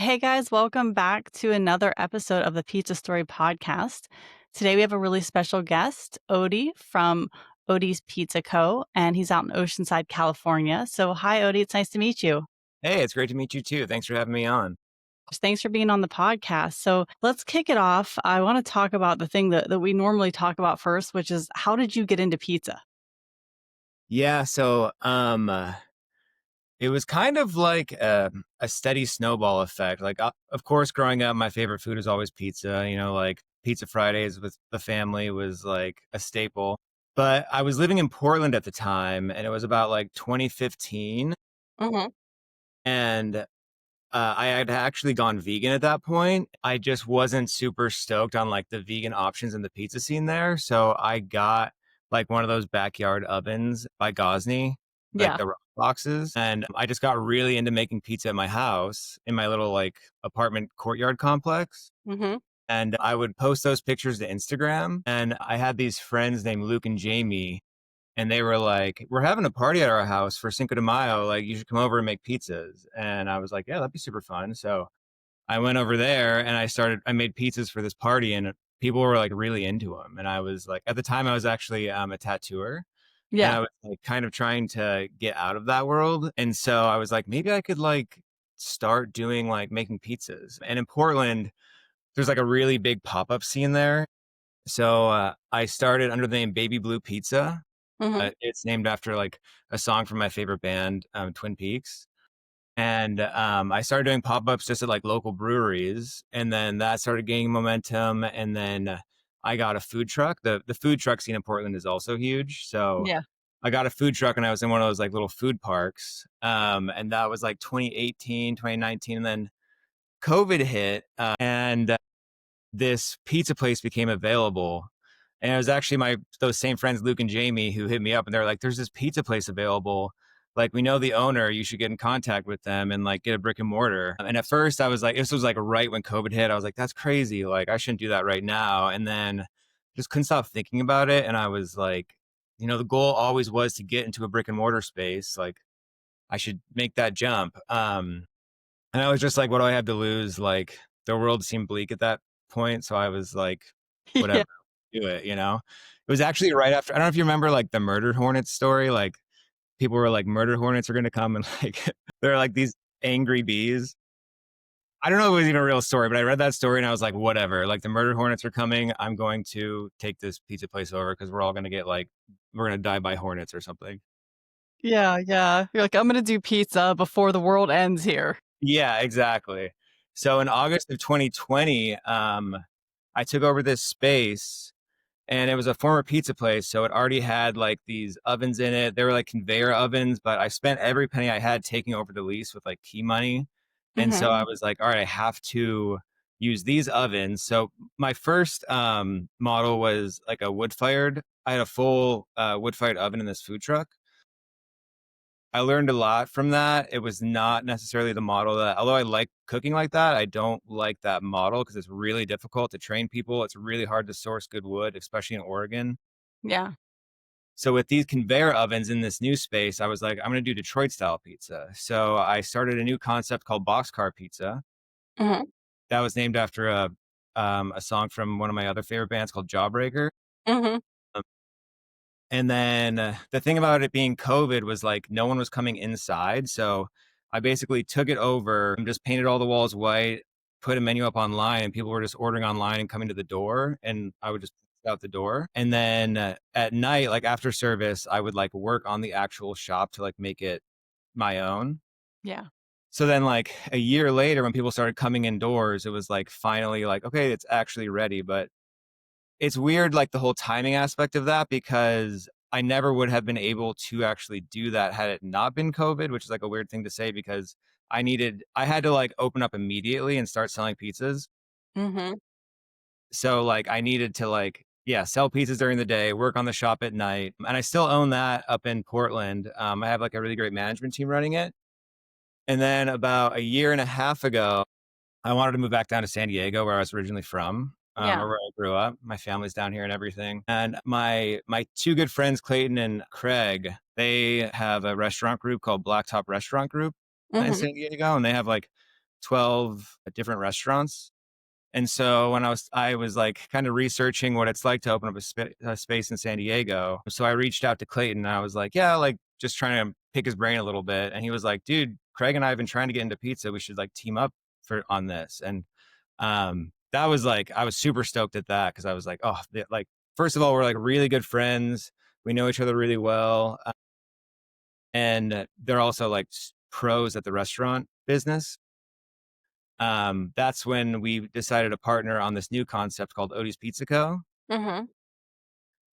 Hey guys, welcome back to another episode of the Pizza Story podcast. Today we have a really special guest, Odie from Odie's Pizza Co., and he's out in Oceanside, California. So, hi, Odie. It's nice to meet you. Hey, it's great to meet you too. Thanks for having me on. Thanks for being on the podcast. So, let's kick it off. I want to talk about the thing that we normally talk about first, which is how did you get into pizza? Yeah, it was kind of like a steady snowball effect. Of course, growing up, my favorite food is always pizza. Like pizza Fridays with the family was like a staple. But I was living in Portland at the time, and it was about like 2015, Hmm. and I had actually gone vegan at that point. I just wasn't super stoked on like the vegan options in the pizza scene there. So I got like one of those backyard ovens by Gosney, like Yeah. the rock boxes. And I just got really into making pizza at my house in my little like apartment courtyard complex. Hmm. And I would post those pictures to Instagram. And I had these friends named Luke and Jamie, and they were like, "We're having a party at our house for Cinco de Mayo. Like, you should come over and make pizzas." And I was like, "Yeah, that'd be super fun." So I went over there and I made pizzas for this party, and people were like really into them. And I was like, at the time, I was actually a tattooer, and Yeah. I was like kind of trying to get out of that world. And so I was like, maybe I could like start doing like making pizzas. And in Portland, there's like a really big pop up scene there. So I started under the name Baby Blue Pizza. Hmm. It's named after like a song from my favorite band, Twin Peaks. And I started doing pop ups just at like local breweries, and then that started gaining momentum. And then I got a food truck. The food truck scene in Portland is also huge. So Yeah. I got a food truck, and I was in one of those like little food parks. And that was like 2018, 2019, and then COVID hit, and this pizza place became available. And it was actually those same friends, Luke and Jamie, who hit me up, and they're like, "There's this pizza place available. Like, we know the owner. You should get in contact with them and like get a brick and mortar." And at first, I was like, this was like right when COVID hit. I was like, "That's crazy. Like, I shouldn't do that right now." And then just couldn't stop thinking about it. And I was like, the goal always was to get into a brick and mortar space. Like, I should make that jump. And I was just like, what do I have to lose? Like, the world seemed bleak at that point. So I was like, Yeah. whatever, do it, It was actually right after, I don't know if you remember like the murder hornets story. Like, people were like, murder hornets are going to come, and like, they're like these angry bees. I don't know if it was even a real story, but I read that story and I was like, whatever. Like, the murder hornets are coming. I'm going to take this pizza place over because we're all going to we're going to die by hornets or something. Yeah. Yeah. You're like, I'm going to do pizza before the world ends here. Yeah, exactly. So in August of 2020, I took over this space, and it was a former pizza place. So it already had like these ovens in it. They were like conveyor ovens, but I spent every penny I had taking over the lease with like key money. And so I was like, all right, I have to use these ovens. So my first model was like a wood fired. I had a full wood fired oven in this food truck. I learned a lot from that. It was not necessarily the model that, although I like cooking like that, I don't like that model because it's really difficult to train people. It's really hard to source good wood, especially in Oregon. Yeah. So with these conveyor ovens in this new space, I was like, I'm going to do Detroit style pizza. So I started a new concept called boxcar pizza. Mhm. That was named after a song from one of my other favorite bands called Jawbreaker. Mhm. And then the thing about it being COVID was like no one was coming inside. So I basically took it over and just painted all the walls white, put a menu up online, and people were just ordering online and coming to the door. And I would just out the door. And then at night, like after service, I would like work on the actual shop to like make it my own. Yeah. So then like a year later, when people started coming indoors, it was like finally like, okay, it's actually ready. But it's weird, like the whole timing aspect of that, because I never would have been able to actually do that had it not been COVID, which is like a weird thing to say because I had to like open up immediately and start selling pizzas. Mhm. So like I needed to like, yeah, sell pizzas during the day, work on the shop at night. And I still own that up in Portland. I have like a really great management team running it. And then about a year and a half ago, I wanted to move back down to San Diego, where I was originally from, Yeah. or where I grew up. My family's down here and everything. And my two good friends, Clayton and Craig, they have a restaurant group called Blacktop Restaurant Group in Mhm. San Diego, and they have like 12 different restaurants. And so when I was like kind of researching what it's like to open up a space in San Diego. So I reached out to Clayton and I was like, yeah, like just trying to pick his brain a little bit. And he was like, dude, Craig and I have been trying to get into pizza. We should like team up on this. And that was like, I was super stoked at that because I was like, oh, like, first of all, we're like really good friends. We know each other really well. And they're also like pros at the restaurant business. That's when we decided to partner on this new concept called Odie's Pizza Co. Mhm.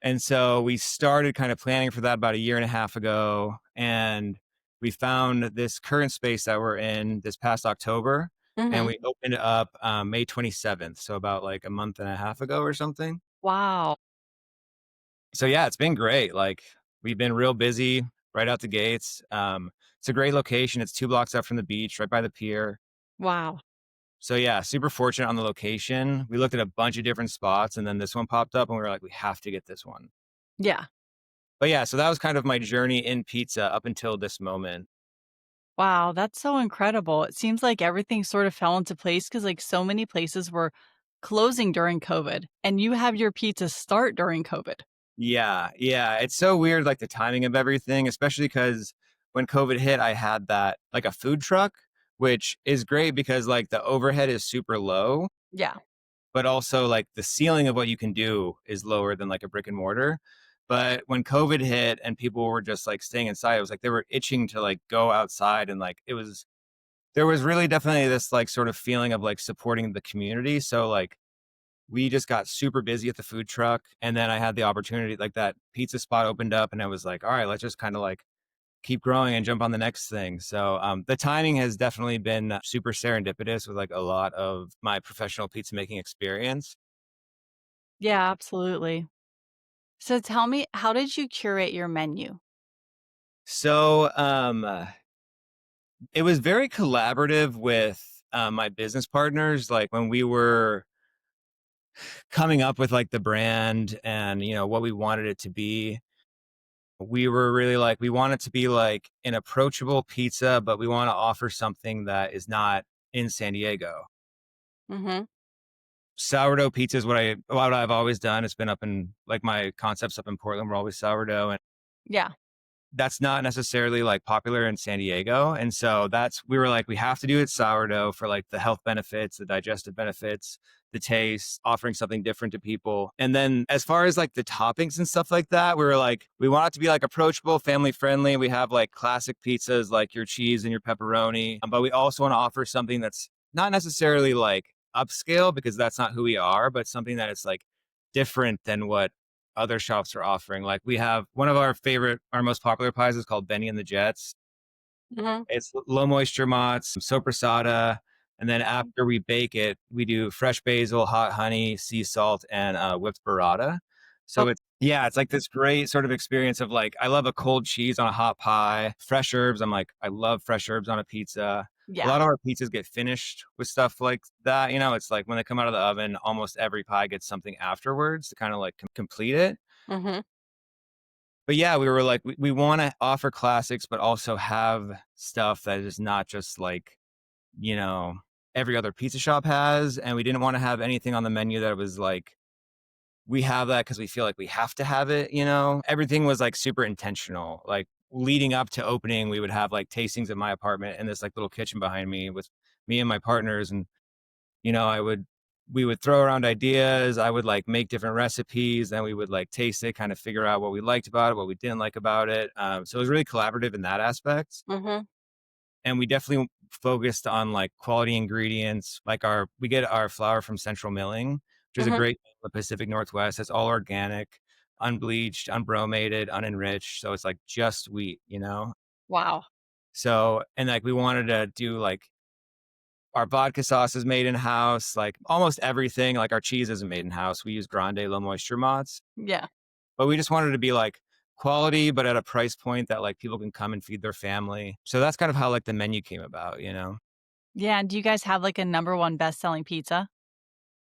And so we started kind of planning for that about a year and a half ago. And we found this current space that we're in this past October. And Mhm. we opened it up May 27th. So about like a month and a half ago or something. Wow. So yeah, it's been great. Like we've been real busy right out the gates. It's a great location. It's 2 blocks up from the beach, right by the pier. Wow. So yeah, super fortunate on the location. We looked at a bunch of different spots and then this one popped up and we were like, we have to get this one. Yeah. But yeah, so that was kind of my journey in pizza up until this moment. Wow, that's so incredible. It seems like everything sort of fell into place because, like, so many places were closing during COVID, and you have your pizza start during COVID. Yeah, yeah. It's so weird, like the timing of everything, especially because when COVID hit, I had that like a food truck, which is great because like the overhead is super low, Yeah. but also like the ceiling of what you can do is lower than like a brick and mortar. But when COVID hit and people were just like staying inside, it was like they were itching to like go outside and like there was really definitely this like sort of feeling of like supporting the community. So like we just got super busy at the food truck. And then I had the opportunity, like that pizza spot opened up and I was like, all right, let's just kind of like keep growing and jump on the next thing. So the timing has definitely been super serendipitous with like a lot of my professional pizza making experience. Yeah, absolutely. So tell me, how did you curate your menu? So it was very collaborative with my business partners. Like when we were coming up with like the brand and what we wanted it to be, we were really like we want it to be like an approachable pizza, but we want to offer something that is not in San Diego. Mhm. Sourdough pizza is what I've always done. It's been up in like my concepts up in Portland were always sourdough, and Yeah. that's not necessarily like popular in San Diego. And so we were like, we have to do it sourdough for like the health benefits, the digestive benefits, the taste, offering something different to people. And then as far as like the toppings and stuff like that, we were like, we want it to be like approachable, family friendly. We have like classic pizzas like your cheese and your pepperoni, but we also want to offer something that's not necessarily like upscale because that's not who we are, but something that is like different than what other shops are offering. Like we have one of our most popular pies is called Benny and the Jets. Mhm. It's low moisture mozz, sopressata, and then after we bake it, we do fresh basil, hot honey, sea salt, and whipped burrata. Oh, So it's like this great sort of experience of like I love a cold cheese on a hot pie, fresh herbs. I'm like I love fresh herbs on a pizza. A yeah. lot of our pizzas get finished with stuff like that. It's like when they come out of the oven, almost every pie gets something afterwards to kind of like complete it. Mhm. But yeah, we were like, we want to offer classics, but also have stuff that is not just like, you know, every other pizza shop has. And we didn't want to have anything on the menu that was like, we have that because we feel like we have to have it. Everything was like super intentional. Like leading up to opening, we would have like tastings at my apartment and this like little kitchen behind me with me and my partners. And we would throw around ideas. I would like make different recipes. Then we would like taste it, kind of figure out what we liked about it, what we didn't like about it. So it was really collaborative in that aspect. Mhm. And we definitely focused on like quality ingredients. Like we get our flour from Central Milling, which is a Mhm. great the Pacific Northwest. It's all organic, unbleached, unbromated, unenriched. So it's like just wheat. Wow. So, and like we wanted to do like our vodka sauce is made in house, like almost everything. Like our cheese isn't made in house. We use grande low moisture mozz, Yeah. but we just wanted to be like quality, but at a price point that like people can come and feed their family. So that's kind of how like the menu came about. Yeah, and do you guys have, like, a number 1 best-selling pizza?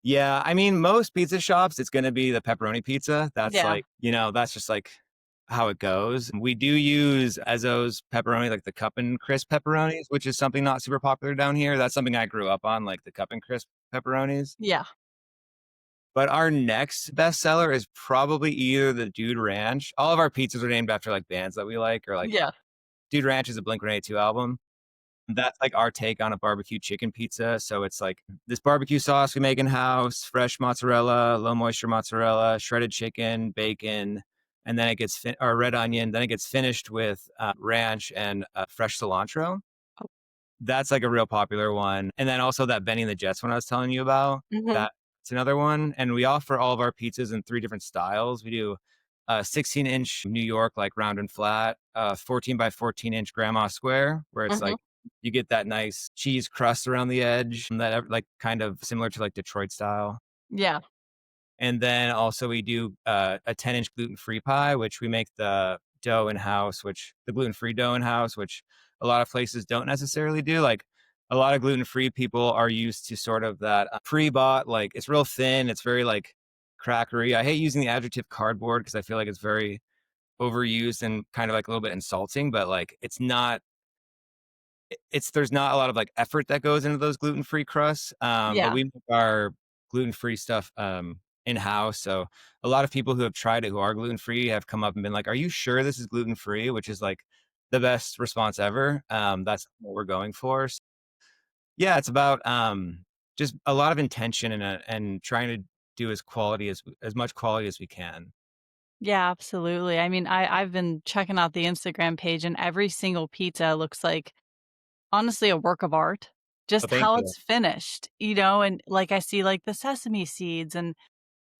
Yeah. I mean, most pizza shops, it's going to be the pepperoni pizza. That's Yeah. like, that's just like how it goes. We do use Ezzo's pepperoni, like the cup and crisp pepperonis, which is something not super popular down here. That's something I grew up on, like the cup and crisp pepperonis. Yeah. But our next bestseller is probably either the Dude Ranch. All of our pizzas are named after like bands that we like, or like Yeah. Dude Ranch is a Blink-182 album. That's like our take on a barbecue chicken pizza. So it's like this barbecue sauce we make in house, fresh mozzarella, low moisture mozzarella, shredded chicken, bacon, and then it gets or red onion. Then it gets finished with ranch and fresh cilantro. Oh. That's like a real popular one. And then also that Benny and the Jets one I was telling you about. Mhm. That's another one. And we offer all of our pizzas in 3 different styles. We do 16-inch New York, like round and flat, 14 by 14-inch grandma square, where it's Mhm. like you get that nice cheese crust around the edge that like kind of similar to like Detroit style. Yeah. And then also we do a 10-inch gluten-free pie, which we make the dough in house, which the gluten-free dough in house, which a lot of places don't necessarily do. Like a lot of gluten-free people are used to sort of that pre-bought, like it's real thin, it's very like crackery. I hate using the adjective cardboard because I feel like it's very overused and kind of like a little bit insulting, but like it's not there's not a lot of like effort that goes into those gluten-free crusts. But Yeah. we make our gluten-free stuff in-house. So a lot of people who have tried it who are gluten-free have come up and been like, "Are you sure this is gluten-free?" Which is like the best response ever. That's what we're going for. So, yeah, it's about just a lot of intention and trying to do as much quality as we can. Yeah, absolutely. I mean, I've been checking out the Instagram page, and every single pizza looks like, honestly, a work of art. So Just thank how you. it's finished, you know, and, like, I see, like, the sesame seeds, and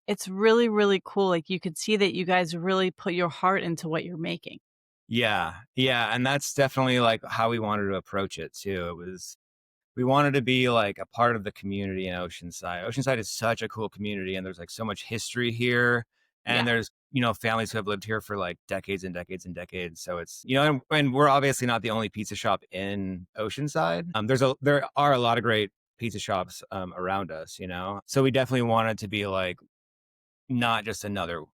it's really, really cool, like, you could see that you guys really put your heart into what you're making. Yeah, yeah, and that's definitely like how we wanted to approach it too. It was we wanted to be like a part of the community in Oceanside. Oceanside is such a cool community and there's like so much history here. And Yeah. there's, families who have lived here for like decades and decades and decades. So it's, and we're obviously not the only pizza shop in Oceanside. There are a lot of great pizza shops around us. So we definitely wanted to be like not just another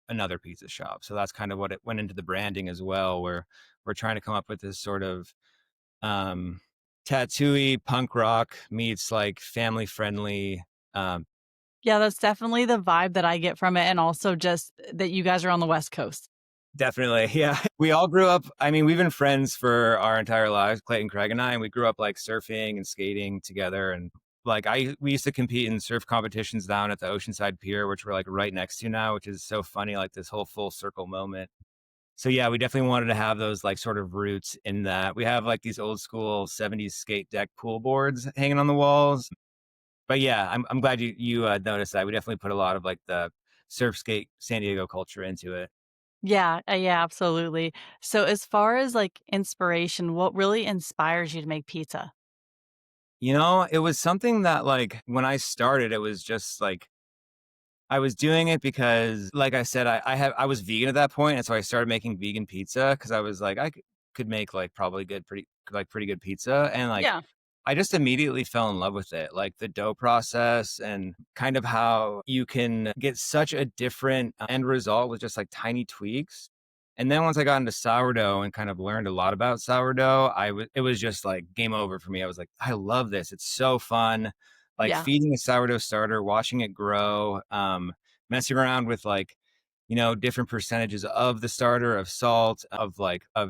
pizza shop. So that's kind of what it went into the branding as well, where we're trying to come up with this sort of um, tattooey punk rock meets like family friendly. Um, Yeah, that's definitely the vibe that I get from it, and also just that you guys are on the West Coast. Definitely, yeah. We all grew up. I mean, we've been friends for our entire lives, Clayton, Craig, and I. And we grew up like surfing and skating together, and like we used to compete in surf competitions down at the Oceanside Pier, which we're like right next to now, which is so funny, like this whole full circle moment. So yeah, we definitely wanted to have those like sort of roots in that. We have like these old school 70s skate deck pool boards hanging on the walls. But yeah, I'm glad you noticed that. We definitely put a lot of like the surf skate San Diego culture into it. Yeah, yeah, absolutely. So as far as, like, inspiration, what really inspires you to make pizza? It was something that like when I started, it was just like I was doing it because, like I said, I was vegan at that point, and so I started making vegan pizza because I was like I could make like probably pretty good pizza, and like Yeah. I just immediately fell in love with it, like the dough process and kind of how you can get such a different end result with just like tiny tweaks. And then once I got into sourdough and kind of learned a lot about sourdough, it was just like game over for me. I was like, I love this. It's so fun. Like Yeah. feeding a sourdough starter, watching it grow, messing around with like different percentages of the starter, of salt, of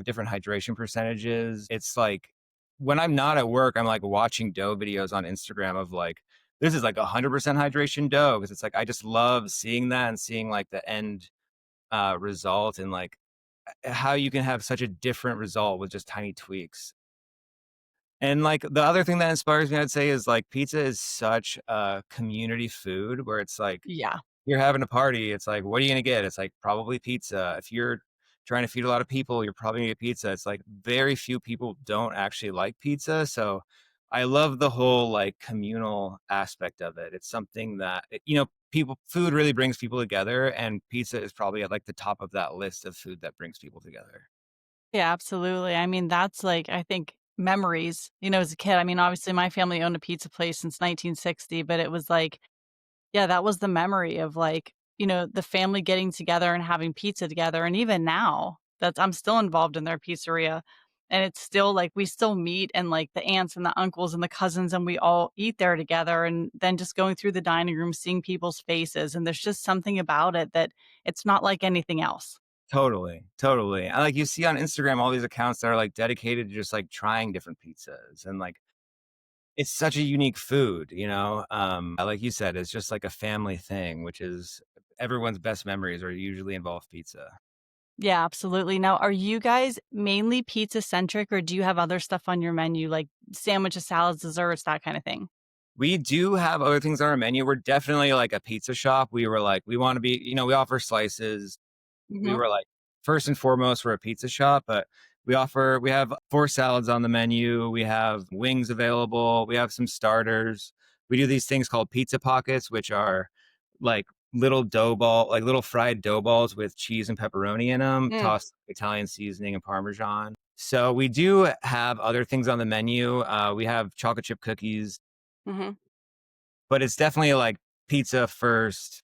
different hydration percentages. It's like when I'm not at work, I'm like watching dough videos on Instagram of like, this is like 100% hydration dough. Cause it's like, I just love seeing that and seeing like the end result and like how you can have such a different result with just tiny tweaks. And like the other thing that inspires me, I'd say, is like pizza is such a community food where it's like, Yeah. you're having a party, it's like, what are you gonna get? It's like probably pizza. If you're trying to feed a lot of people, you're probably gonna get pizza. It's like very few people don't actually like pizza. So I love the whole like communal aspect of it. It's something that food really brings people together, and pizza is probably at like the top of that list of food that brings people together. Yeah, absolutely. I mean, that's, like, I think memories, as a kid. I mean, obviously, my family owned a pizza place since 1960, but it was like, yeah, that was the memory of, like, the family getting together and having pizza together, and even now, that's I'm still involved in their pizzeria, and it's still, like, we still meet and, like, the aunts and the uncles and the cousins, and we all eat there together, and then just going through the dining room, seeing people's faces, and there's just something about it that it's not like anything else. Totally, totally. And like you see on Instagram all these accounts that are like dedicated to just like trying different pizzas and like it's such a unique food, you know? Like you said, it's just like a family thing, which is everyone's best memories are usually involve pizza. Yeah, absolutely. Now, are you guys mainly pizza centric, or do you have other stuff on your menu, like sandwiches, salads, desserts, that kinda thing? We do have other things on our menu. We're definitely like a pizza shop. We were like, we want to be, we offer slices. We Mhm. were like, first and foremost, we're a pizza shop, but we have four salads on the menu. We have wings available. We have some starters. We do these things called pizza pockets, which are like like little fried dough balls with cheese and pepperoni in them, Mm, tossed Italian seasoning and Parmesan. So we do have other things on the menu. We have chocolate chip cookies, mhm. but it's definitely like pizza first,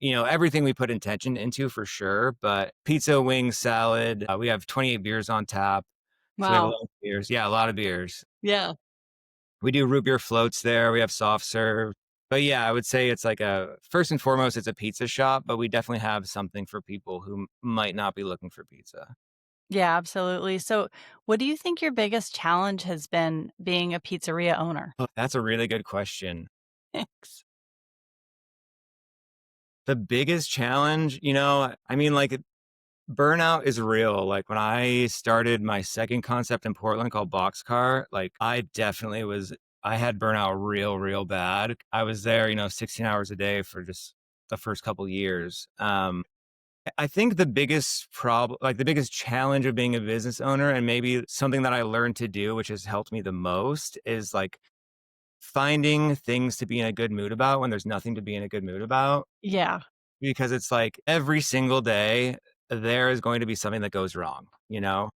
everything we put intention into for sure, but pizza, wings, salad. We have 28 beers on tap. So we have a Wow. lot of beers. Yeah, a lot of beers. Yeah. We do root beer floats there. We have soft serve. But yeah, I would say it's like first and foremost, it's a pizza shop, but we definitely have something for people who might not be looking for pizza. Yeah, absolutely. So, what do you think your biggest challenge has been being a pizzeria owner? Oh, that's a really good question. Thanks. The biggest challenge, I mean, like burnout is real. Like when I started my second concept in Portland called Boxcar, like I had burnout real bad. I was there, 16 hours a day for just the first couple years. I think the biggest problem, like the biggest challenge of being a business owner, and maybe something that I learned to do, which has helped me the most, is like finding things to be in a good mood about when there's nothing to be in a good mood about. Yeah. Because it's like every single day there is going to be something that goes wrong, you know?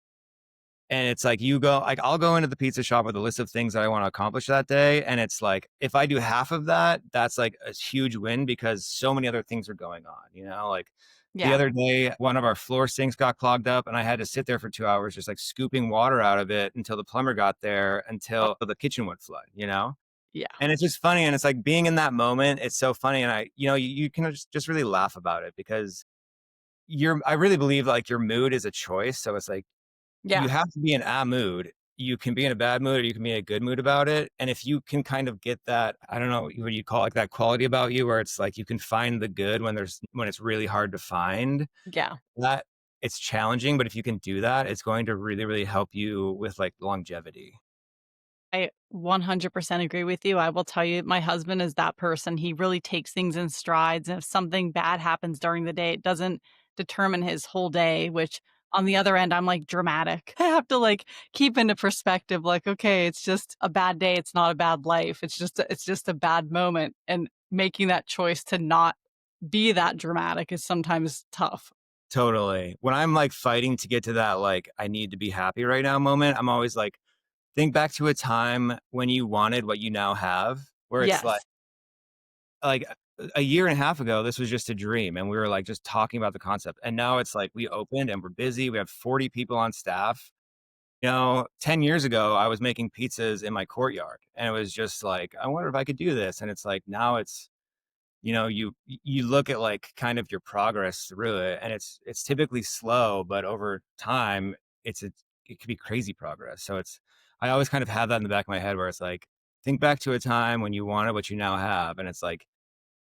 And it's like I'll go into the pizza shop with a list of things that I want to accomplish that day. And it's like, if I do half of that, that's like a huge win because so many other things are going on, Like the Yeah. other day, one of our floor sinks got clogged up and I had to sit there for 2 hours, just like scooping water out of it until the plumber got there Oh, until the kitchen would flood. yeah. And it's just funny. And it's like being in that moment, it's so funny. And you can just really laugh about it because I really believe like your mood is a choice. So it's like, you Yeah. have to be in a mood. You can be in a bad mood or you can be in a good mood about it. And if you can kind of get that, I don't know what you call it, like that quality about you where it's like you can find the good when it's really hard to find Yeah. that it's challenging. But if you can do that, it's going to really, really help you with like longevity. I 100% agree with you. I will tell you, my husband is that person. He really takes things in strides. And if something bad happens during the day, it doesn't determine his whole day, which on the other end, I'm like dramatic. I have to like keep into perspective, like, okay, it's just a bad day. It's not a bad life. It's just a bad moment. And making that choice to not be that dramatic is sometimes tough. Totally. When I'm like fighting to get to that, like, I need to be happy right now moment, I'm always like, think back to a time when you wanted what you now have, where it's Yes. like a year and a half ago, this was just a dream. And we were like just talking about the concept. And now it's like we opened and we're busy. We have 40 people on staff. 10 years ago, I was making pizzas in my courtyard. And it was just like, I wonder if I could do this. And it's like now it's, you look at like kind of your progress through it and it's typically slow, but over time it could be crazy progress. So I always kind of have that in the back of my head where it's like, think back to a time when you wanted what you now have. And it's like,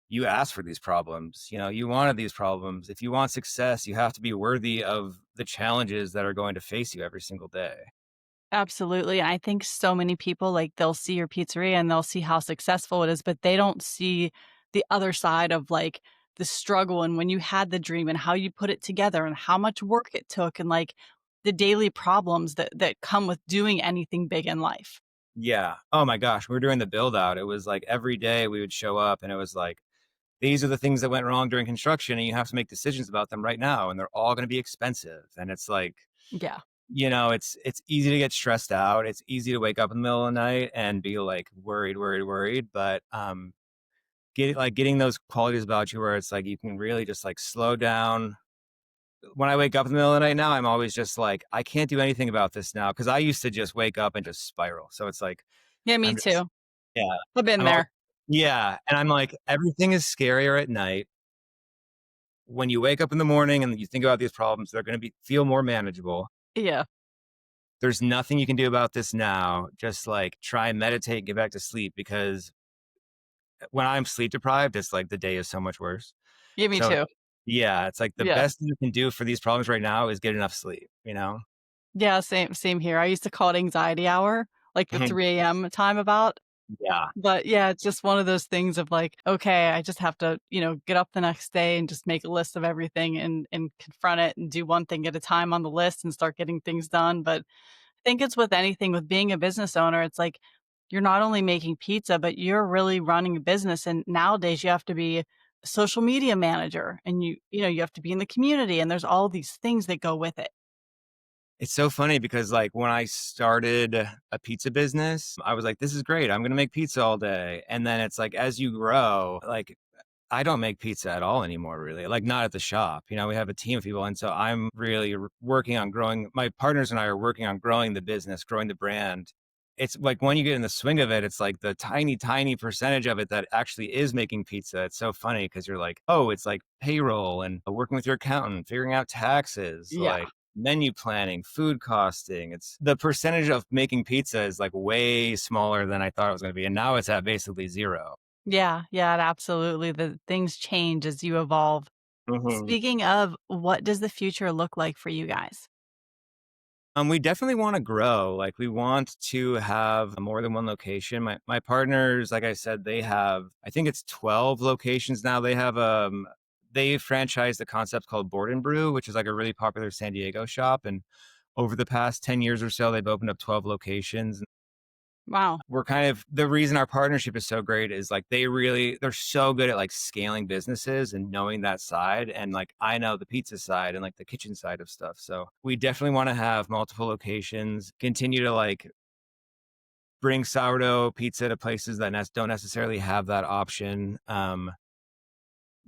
you asked for these problems, you wanted these problems. If you want success, you have to be worthy of the challenges that are going to face you every single day. Absolutely. I think so many people, like, they'll see your pizzeria and they'll see how successful it is, but they don't see the other side of, like, the struggle and when you had the dream and how you put it together and how much work it took and, like, the daily problems that come with doing anything big in life. Yeah. Oh my gosh. We were doing the build out. It was like every day we would show up and it was like, these are the things that went wrong during construction and you have to make decisions about them right now. And they're all going to be expensive. And it's like, Yeah. it's easy to get stressed out. It's easy to wake up in the middle of the night and be like worried. But getting those qualities about you where it's like you can really just like slow down, when I wake up in the middle of the night now, I'm always just like, I can't do anything about this now. Cause I used to just wake up and just spiral. So it's like, Yeah, me I'm just, too. yeah, I've been I'm all, there. yeah. And I'm like, everything is scarier at night. When you wake up in the morning and you think about these problems, they're going to feel more manageable. Yeah. There's nothing you can do about this now. Just like try and meditate, get back to sleep because when I'm sleep deprived, it's like the day is so much worse. Yeah, me So too. yeah, it's like the Yeah. best thing you can do for these problems right now is get enough sleep, you know? Yeah, same here. I used to call it anxiety hour, like the Mhm. 3 a.m. time about. Yeah. But yeah, it's just one of those things of like, okay, I just have to, get up the next day and just make a list of everything and confront it and do one thing at a time on the list and start getting things done. But I think it's with anything, with being a business owner, it's like you're not only making pizza, but you're really running a business. And nowadays you have to be a social media manager and you have to be in the community and there's all these things that go with it. It's so funny because, like, when I started a pizza business, I was like, "This is great. I'm gonna make pizza all day." And then it's like, as you grow, like, I don't make pizza at all anymore, really. Like, not at the shop. We have a team of people, and so I'm really working on growing. My partners and I are working on growing the business, growing the brand. It's like when you get in the swing of it, it's like the tiny, tiny percentage of it that actually is making pizza. It's so funny because you're like, oh, it's like payroll and working with your accountant, figuring out taxes, Yeah. like menu planning, food costing. It's the percentage of making pizza is like way smaller than I thought it was going to be. And now it's at basically zero. Yeah. Yeah. Absolutely. The things change as you evolve. Mhm. Speaking of, what does the future look like for you guys? We definitely want to grow. Like we want to have more than one location. My partners, like I said, they have I think it's 12 locations now. They franchise the concept called Board and Brew, which is like a really popular San Diego shop. And over the past 10 years or so, they've opened up 12 locations. Wow. We're kind of the reason our partnership is so great is like they're so good at like scaling businesses and knowing that side, and like I know the pizza side and like the kitchen side of stuff, so we definitely want to have multiple locations, continue to like bring sourdough pizza to places that don't necessarily have that option,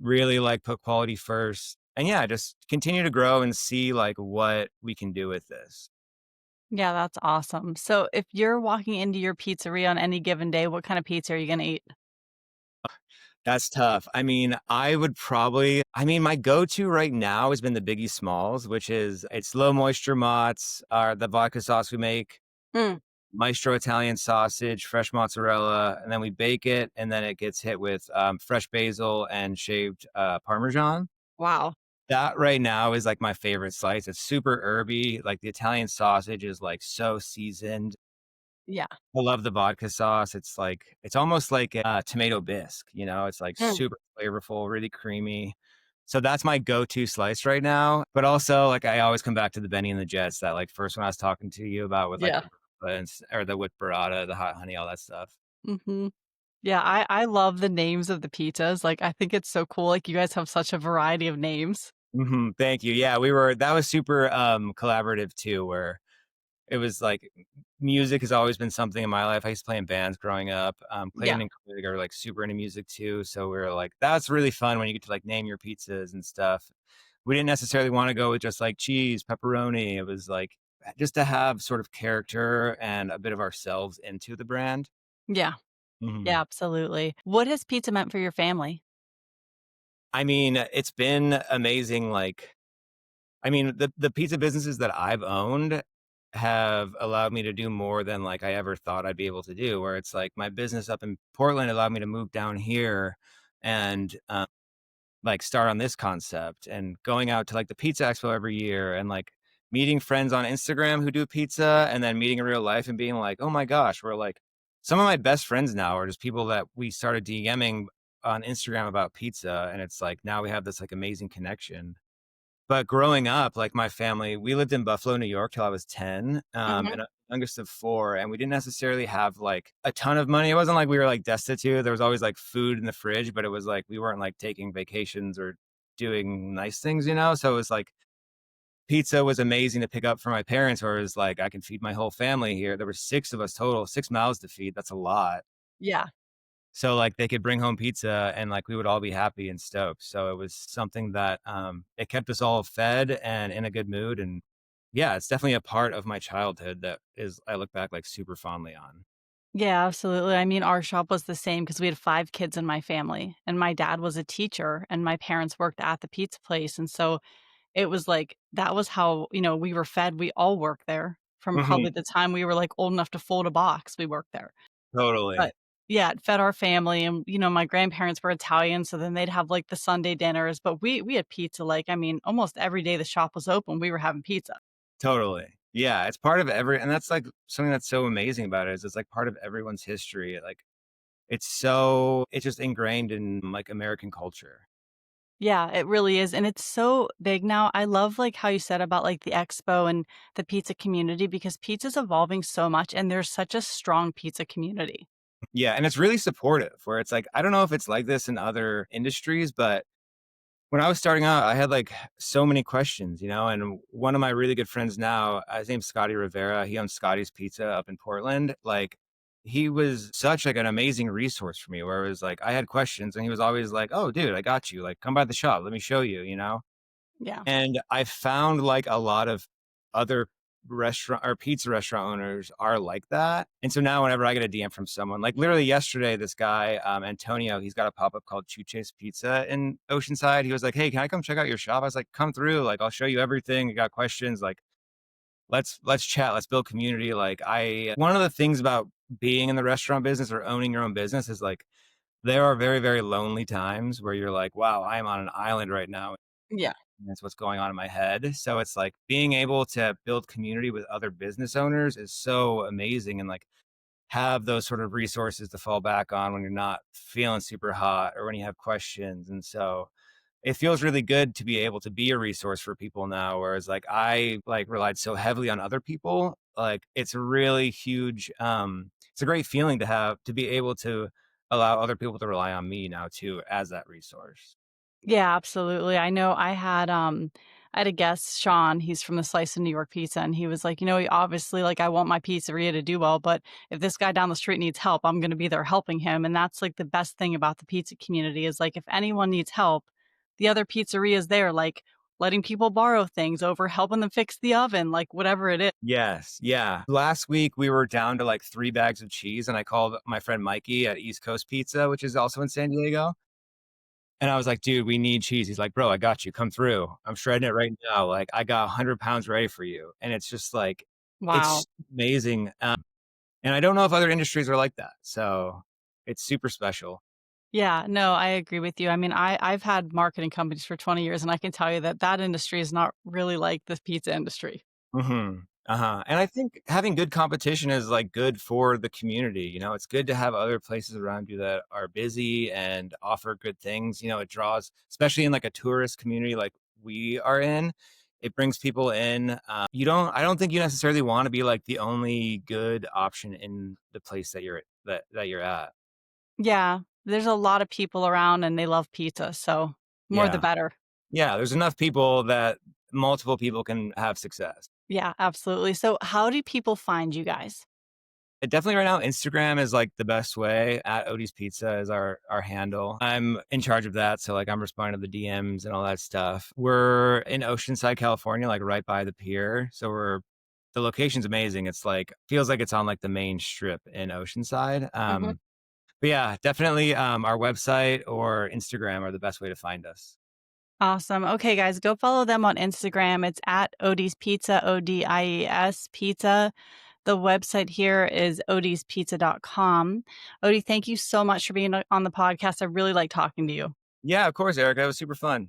really like put quality first, and yeah, just continue to grow and see like what we can do with this. Yeah, that's awesome. So if you're walking into your pizzeria on any given day, what kind of pizza are you gonna eat? That's tough. My go-to right now has been the Biggie Smalls, which is it's low moisture mozz, the vodka sauce we make, Mm, maestro Italian sausage, fresh mozzarella, and then we bake it, and then it gets hit with fresh basil and shaved Parmesan. wow. That right now is like my favorite slice. It's super herby. Like the Italian sausage is like so seasoned. Yeah. I love the vodka sauce. It's almost like a tomato bisque, It's like Mm, super flavorful, really creamy. So that's my go-to slice right now. But also, like I always come back to the Benny and the Jets, that like first one I was talking to you about with like yeah. the or the with burrata, the hot honey, all that stuff. Mhm. Yeah, I love the names of the pizzas, like, I think it's so cool, like, you guys have such a variety of names. Thank you. Yeah, that was super collaborative too, where it was like music has always been something in my life. I used to play in bands growing up. Clayton Yeah. and Craig are like super into music too. So we were like, that's really fun when you get to like name your pizzas and stuff. We didn't necessarily want to go with just like cheese, pepperoni. It was like just to have sort of character and a bit of ourselves into the brand. Yeah. Mhm. Yeah, absolutely. What has pizza meant for your family? It's been amazing. The pizza businesses that I've owned have allowed me to do more than like I ever thought I'd be able to do. Where it's like my business up in Portland allowed me to move down here and like start on this concept and going out to like the pizza expo every year and like meeting friends on Instagram who do pizza and then meeting in real life and being like, oh my gosh, we're like some of my best friends now are just people that we started DMing on Instagram about pizza. And it's like now we have this like amazing connection. But growing up, like my family, we lived in Buffalo, New York till I was 10, Mhm. and I'm the youngest of four, and we didn't necessarily have like a ton of money. It wasn't like we were like destitute. There was always like food in the fridge, but it was like we weren't like taking vacations or doing nice things. So it was like pizza was amazing to pick up for my parents, where it was like I can feed my whole family here. There were six of us total, six mouths to feed. That's a lot. Yeah. So like they could bring home pizza and like we would all be happy and stoked. So it was something that it kept us all fed and in a good mood. And yeah, it's definitely a part of my childhood that is I look back like super fondly on. Yeah, absolutely. I mean, our shop was the same because we had 5 kids in my family, and my dad was a teacher, and my parents worked at the pizza place, and so it was like that was how, we were fed. We all worked there from Hmm. probably the time we were, like, old enough to fold a box, we worked there. Totally. But yeah, it fed our family, and, my grandparents were Italian, so then they'd have, like, the Sunday dinners, but we had pizza, like, I mean, almost every day the shop was open, we were having pizza. Totally. Yeah. It's part of every, and that's like something that's so amazing about it is it's like part of everyone's history. Like it's just ingrained in like American culture. Yeah, it really is, and it's so big now. I love, like, how you said about, like, the expo and the pizza community because pizza's evolving so much, and there's such a strong pizza community. Yeah. And it's really supportive where it's like, I don't know if it's like this in other industries, but when I was starting out, I had like so many questions, and one of my really good friends now, his name's Scotty Rivera. He owns Scotty's Pizza up in Portland. Like he was such like an amazing resource for me where it was like I had questions and he was always like, "Oh, dude, I got you. Like come by the shop. Let me show you." Yeah. And I found like a lot of other restaurant or pizza restaurant owners are like that. And so now whenever I get a DM from someone, like literally yesterday, this guy, Antonio, he's got a pop-up called Chuche's Pizza in Oceanside. He was like, "Hey, can I come check out your shop?" I was like, "Come through. Like, I'll show you everything. You got questions. Like, let's chat. Let's build community." Like one of the things about being in the restaurant business or owning your own business is like there are very, very lonely times where you're like, wow, I am on an island right now. Yeah. That's what's going on in my head. So it's like being able to build community with other business owners is so amazing and like have those sort of resources to fall back on when you're not feeling super hot or when you have questions. And so it feels really good to be able to be a resource for people now. Whereas like I like relied so heavily on other people. Like it's a really huge, it's a great feeling to have to be able to allow other people to rely on me now too as that resource. Yeah, absolutely. I know I had a guest, Sean, he's from the Slice of New York Pizza, and he was like, obviously, like, I want my pizzeria to do well, but if this guy down the street needs help, I'm gonna be there helping him, and that's, like, the best thing about the pizza community is, like, if anyone needs help, the other pizzeria is there, like, letting people borrow things, over helping them fix the oven, like, whatever it is. Yes, yeah. Last week we were down to like 3 bags of cheese and I called my friend Mikey at East Coast Pizza, which is also in San Diego. And I was like, "Dude, we need cheese." He's like, "Bro, I got you. Come through. I'm shredding it right now. Like, I got 100 pounds ready for you." And it's just like, Wow. it's amazing. And I don't know if other industries are like that. So it's super special. Yeah, no, I agree with you. I mean, I've had marketing companies for 20 years, and I can tell you that that industry is not really like the pizza industry. Mhm. Uh-huh. And I think having good competition is like good for the community. It's good to have other places around you that are busy and offer good things. It draws, especially in like a tourist community like we are in, it brings people in. I don't think you necessarily want to be like the only good option in the place that you're at. Yeah, there's a lot of people around and they love pizza, so more the Yeah. better. Yeah. There's enough people that multiple people can have success. Yeah, absolutely. So how do people find you guys? Definitely right now, Instagram is like the best way. At Odie's Pizza is our handle. I'm in charge of that. So like I'm responding to the DMs and all that stuff. We're in Oceanside, California, like right by the pier. So the location's amazing. It's like feels like it's on like the main strip in Oceanside. Mhm. But yeah, definitely our website or Instagram are the best way to find us. Awesome. Okay, guys, go follow them on Instagram. It's at Odie's Pizza, Odies Pizza. The website here is odiespizza.com. Odie, thank you so much for being on the podcast. I really like talking to you. Yeah, of course, Erica. It was super fun.